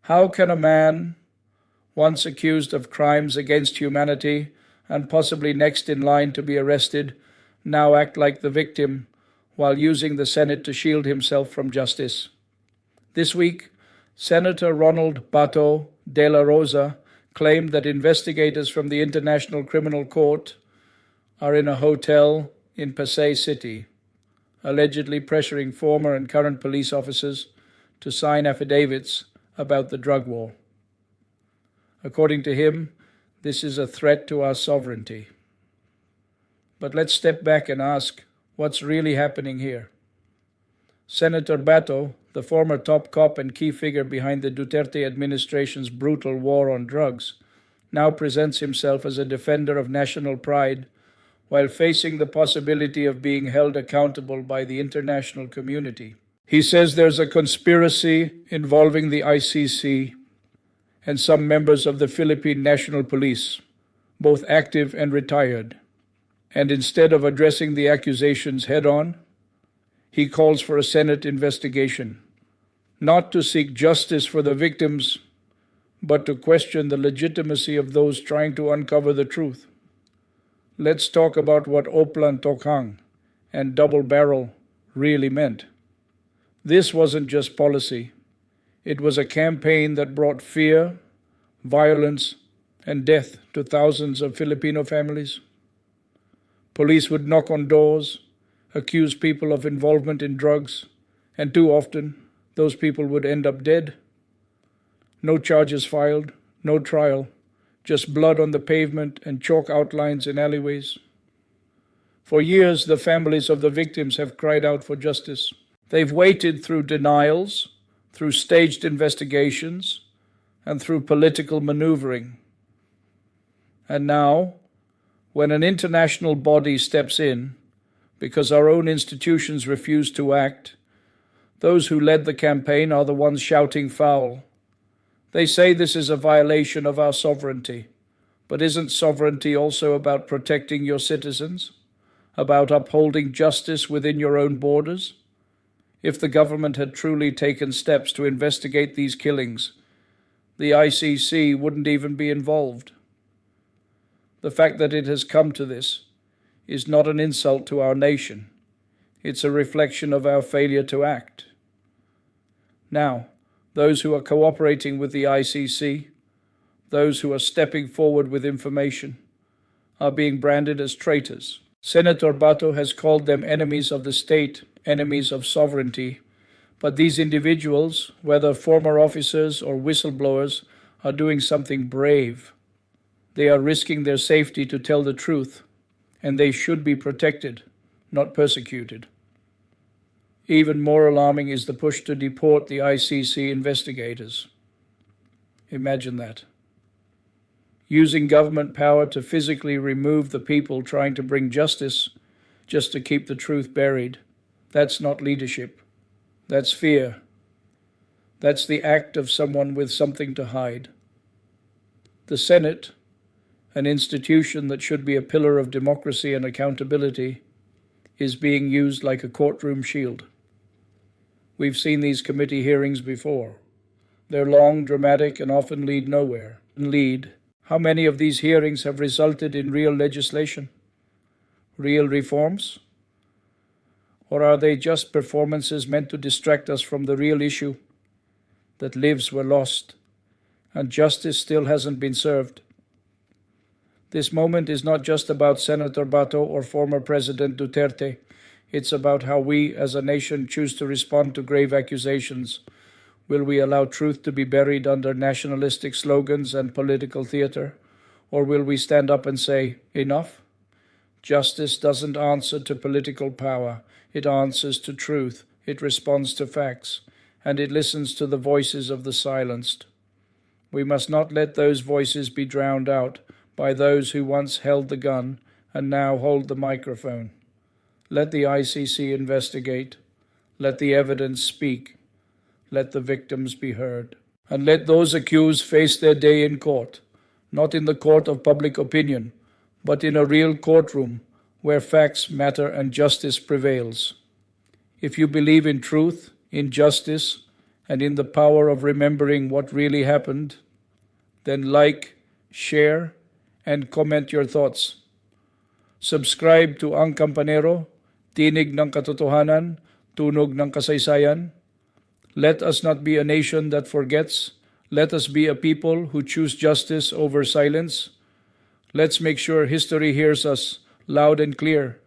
How can a man, once accused of crimes against humanity and possibly next in line to be arrested, now act like the victim while using the Senate to shield himself from justice? This week, Senator Ronald Bato dela Rosa claimed that investigators from the International Criminal Court are in a hotel in Pasay City, allegedly pressuring former and current police officers to sign affidavits about the drug war. According to him, this is a threat to our sovereignty. But let's step back and ask what's really happening here. Senator Bato, the former top cop and key figure behind the Duterte administration's brutal war on drugs, now presents himself as a defender of national pride while facing the possibility of being held accountable by the international community. He says there's a conspiracy involving the ICC and some members of the Philippine National Police, both active and retired. And instead of addressing the accusations head-on, he calls for a Senate investigation, not to seek justice for the victims, but to question the legitimacy of those trying to uncover the truth. Let's talk about what Oplan Tokhang and double barrel really meant. This wasn't just policy. It was a campaign that brought fear, violence, and death to thousands of Filipino families. Police would knock on doors, accuse people of involvement in drugs, and too often, those people would end up dead. No charges filed, no trial, just blood on the pavement and chalk outlines in alleyways. For years, the families of the victims have cried out for justice. They've waited through denials, through staged investigations, and through political maneuvering. And now, when an international body steps in, because our own institutions refuse to act, those who led the campaign are the ones shouting foul. They say this is a violation of our sovereignty. But isn't sovereignty also about protecting your citizens? About upholding justice within your own borders? If the government had truly taken steps to investigate these killings, the ICC wouldn't even be involved. The fact that it has come to this is not an insult to our nation. It's a reflection of our failure to act. Now, those who are cooperating with the ICC, those who are stepping forward with information, are being branded as traitors. Senator Bato has called them enemies of the state, enemies of sovereignty, but these individuals, whether former officers or whistleblowers, are doing something brave. They are risking their safety to tell the truth, and they should be protected, not persecuted. Even more alarming is the push to deport the ICC investigators. Imagine that. Using government power to physically remove the people trying to bring justice just to keep the truth buried. That's not leadership. That's fear. That's the act of someone with something to hide. The Senate, an institution that should be a pillar of democracy and accountability, is being used like a courtroom shield. We've seen these committee hearings before. They're long, dramatic, and often lead nowhere. How many of these hearings have resulted in real legislation? Real reforms? Or are they just performances meant to distract us from the real issue, that lives were lost and justice still hasn't been served? This moment is not just about Senator Bato or former President Duterte. It's about how we as a nation choose to respond to grave accusations. Will we allow truth to be buried under nationalistic slogans and political theater? Or will we stand up and say, enough? Justice doesn't answer to political power. It answers to truth. It responds to facts. And it listens to the voices of the silenced. We must not let those voices be drowned out by those who once held the gun and now hold the microphone. Let the ICC investigate. Let the evidence speak. Let the victims be heard. And let those accused face their day in court, not in the court of public opinion, but in a real courtroom where facts matter and justice prevails. If you believe in truth, in justice, and in the power of remembering what really happened, then like, share, and comment your thoughts. Subscribe to AngKampanero, Tinig ng Katotohanan, Tunog ng Kasaysayan. Let us not be a nation that forgets. Let us be a people who choose justice over silence. Let's make sure history hears us loud and clear